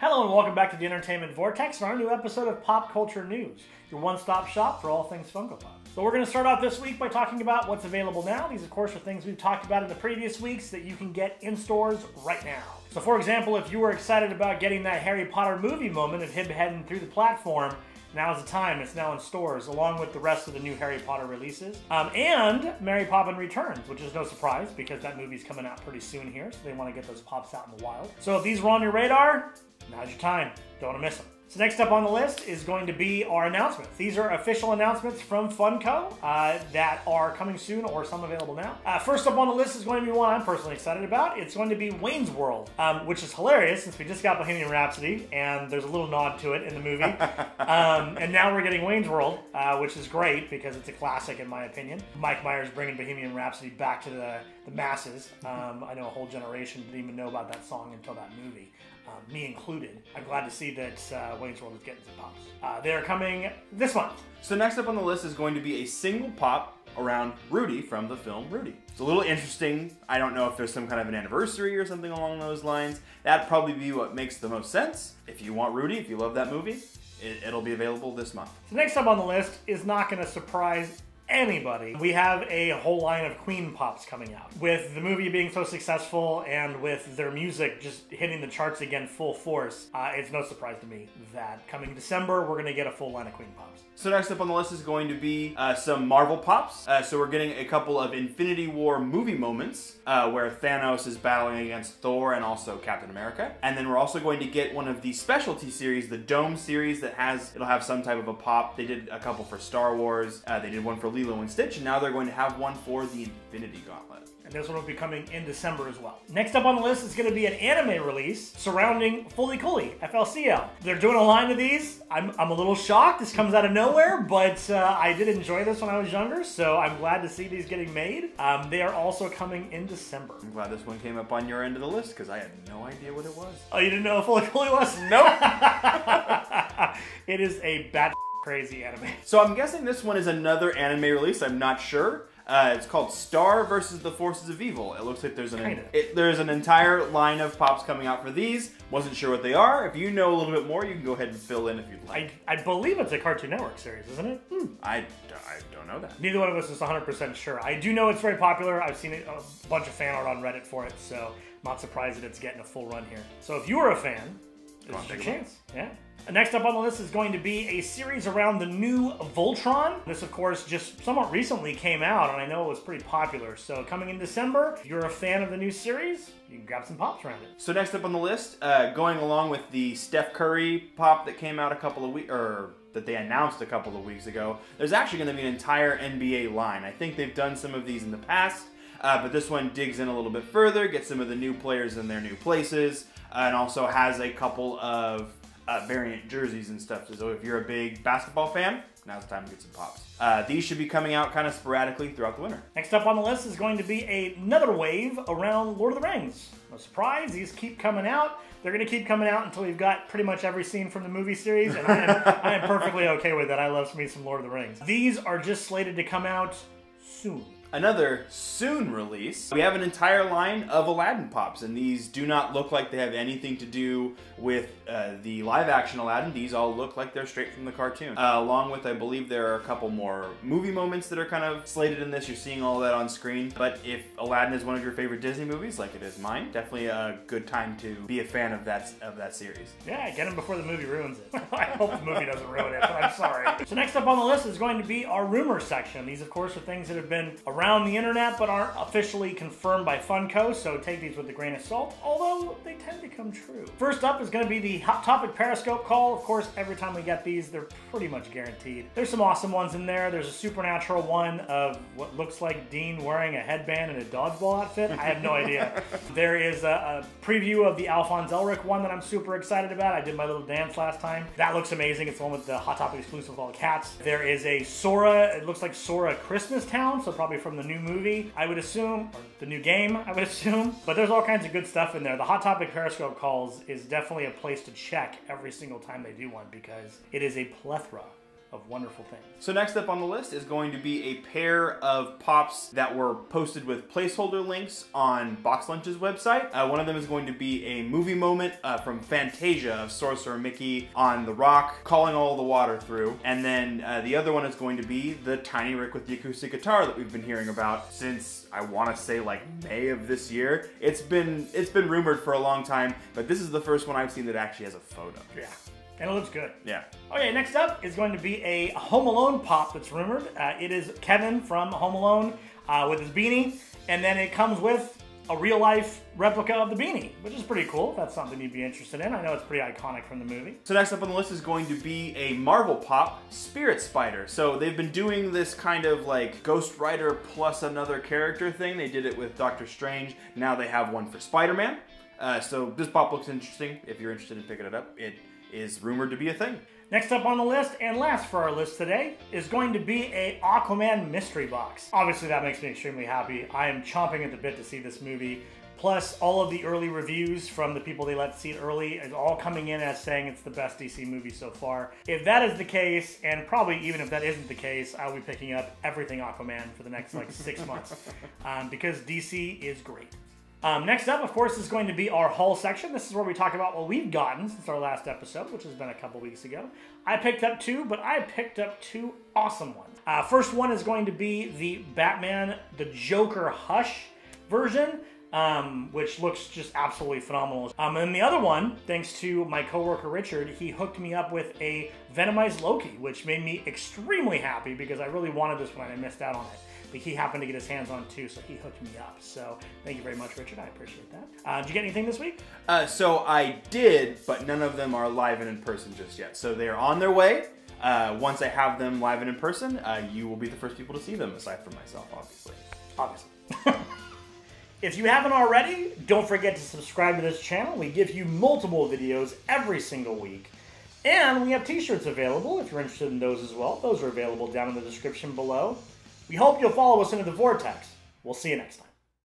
Hello and welcome back to the Entertainment Vortex and our new episode of Pop Culture News, your one-stop shop for all things Funko Pop. So we're going to start off this week by talking about what's available now. These, of course, are things we've talked about in the previous weeks that you can get in stores right now. So, for example, if you were excited about getting that Harry Potter movie moment of him heading through the platform, now's the time. It's now in stores, along with the rest of the new Harry Potter releases. And Mary Poppins Returns, which is no surprise because that movie's coming out pretty soon here, so they want to get those pops out in the wild. So if these were on your radar, now's your time. Don't want to miss them. So next up on the list is going to be our announcements. These are official announcements from Funko that are coming soon or some available now. First up on the list is going to be one I'm personally excited about. It's going to be Wayne's World, which is hilarious since we just got Bohemian Rhapsody and there's a little nod to it in the movie. And now we're getting Wayne's World, which is great because it's a classic in my opinion. Mike Myers bringing Bohemian Rhapsody back to the masses. I know a whole generation didn't even know about that song until that movie. Me included. I'm glad to see that Wayne's World is getting some pops. They are coming this month. So next up on the list is going to be a single pop around Rudy from the film Rudy. It's a little interesting. I don't know if there's some kind of an anniversary or something along those lines. That'd probably be what makes the most sense. If you want Rudy, if you love that movie, it'll be available this month. So next up on the list is not going to surprise anybody. We have a whole line of Queen Pops coming out. With the movie being so successful and with their music just hitting the charts again full force, it's no surprise to me that coming December, we're going to get a full line of Queen Pops. So next up on the list is going to be some Marvel Pops. So we're getting a couple of Infinity War movie moments where Thanos is battling against Thor and also Captain America. And then we're also going to get one of the specialty series, the Dome series it'll have some type of a pop. They did a couple for Star Wars. They did one for Lilo and Stitch, and now they're going to have one for the Infinity Gauntlet. And this one will be coming in December as well. Next up on the list is going to be an anime release surrounding Fully Cooley, FLCL. They're doing a line of these. I'm a little shocked. This comes out of nowhere, but I did enjoy this when I was younger, so I'm glad to see these getting made. They are also coming in December. I'm glad this one came up on your end of the list, because I had no idea what it was. Oh, you didn't know what Fully Cooley was? Nope. It is a bad crazy anime. So I'm guessing this one is another anime release. I'm not sure. It's called Star versus the Forces of Evil. It looks like there's an entire line of pops coming out for these. Wasn't sure what they are. If you know a little bit more, you can go ahead and fill in if you'd like. I believe it's a Cartoon Network series, isn't it? I don't know that. Neither one of us is 100% sure. I do know it's very popular. I've seen a bunch of fan art on Reddit for it, so I'm not surprised that it's getting a full run here. So if you are a fan, this is your chance. Yeah. Next up on the list is going to be a series around the new Voltron. This, of course, just somewhat recently came out, and I know it was pretty popular. So coming in December, if you're a fan of the new series, you can grab some pops around it. So next up on the list, going along with the Steph Curry pop that came out that they announced a couple of weeks ago, there's actually going to be an entire NBA line. I think they've done some of these in the past, but this one digs in a little bit further, gets some of the new players in their new places, and also has a couple of variant jerseys and stuff. So if you're a big basketball fan, now's the time to get some pops. These should be coming out kind of sporadically throughout the winter. Next up on the list is going to be another wave around Lord of the Rings. No surprise, these keep coming out. They're going to keep coming out until we've got pretty much every scene from the movie series, and I am perfectly okay with that. I love me some Lord of the Rings. These are just slated to come out soon. Another soon release, we have an entire line of Aladdin Pops, and these do not look like they have anything to do with the live-action Aladdin. These all look like they're straight from the cartoon. Along with, I believe there are a couple more movie moments that are kind of slated in this. You're seeing all that on screen. But if Aladdin is one of your favorite Disney movies, like it is mine, definitely a good time to be a fan of that series. Yeah, get them before the movie ruins it. I hope the movie doesn't ruin it, but I'm sorry. So next up on the list is going to be our rumor section. These, of course, are things that have been around the internet but aren't officially confirmed by Funko, so take these with a grain of salt, although they tend to come true. First up is going to be the Hot Topic Periscope call. Of course, every time we get these, they're pretty much guaranteed. There's some awesome ones in there. There's a supernatural one of what looks like Dean wearing a headband and a dodgeball outfit. I have no idea. There is a preview of the Alphonse Elric one that I'm super excited about. I did my little dance last time. That looks amazing. It's the one with the Hot Topic exclusive with all the cats. There is a Sora, it looks like Sora Christmas Town, so probably from the new movie, I would assume, or the new game, I would assume. But there's all kinds of good stuff in there. The Hot Topic Periscope calls is definitely a place to check every single time they do one because it is a plethora of wonderful things. So next up on the list is going to be a pair of Pops that were posted with placeholder links on Box Lunch's website. One of them is going to be a movie moment from Fantasia of Sorcerer Mickey on the rock, calling all the water through. And then the other one is going to be the Tiny Rick with the acoustic guitar that we've been hearing about since, I want to say, like May of this year. It's been rumored for a long time, but this is the first one I've seen that actually has a photo. Yeah. And it looks good. Yeah. Okay, next up is going to be a Home Alone Pop that's rumored. It is Kevin from Home Alone with his beanie, and then it comes with a real-life replica of the beanie, which is pretty cool. That's something you'd be interested in. I know it's pretty iconic from the movie. So next up on the list is going to be a Marvel Pop, Spirit Spider. So they've been doing this kind of like Ghost Rider plus another character thing. They did it with Doctor Strange. Now they have one for Spider-Man. So this pop looks interesting. If you're interested in picking it up, it is rumored to be a thing. Next up on the list, and last for our list today, is going to be a Aquaman mystery box. Obviously that makes me extremely happy. I am chomping at the bit to see this movie. Plus all of the early reviews from the people they let see it early is all coming in as saying it's the best DC movie so far. If that is the case, and probably even if that isn't the case, I'll be picking up everything Aquaman for the next like 6 months. Because DC is great. Next up, of course, is going to be our haul section. This is where we talk about what we've gotten since our last episode, which has been a couple weeks ago. I picked up two, but I picked up two awesome ones. First one is going to be the Batman the Joker Hush version, which looks just absolutely phenomenal. And the other one, thanks to my coworker Richard, he hooked me up with a Venomized Loki, which made me extremely happy because I really wanted this one and I missed out on it. But he happened to get his hands on it too, so he hooked me up. So thank you very much, Richard. I appreciate that. Did you get anything this week? So I did, but none of them are live and in person just yet. So they are on their way. Once I have them live and in person, you will be the first people to see them, aside from myself, obviously. If you haven't already, don't forget to subscribe to this channel. We give you multiple videos every single week. And we have t-shirts available if you're interested in those as well. Those are available down in the description below. We hope you'll follow us into the Vortex. We'll see you next time.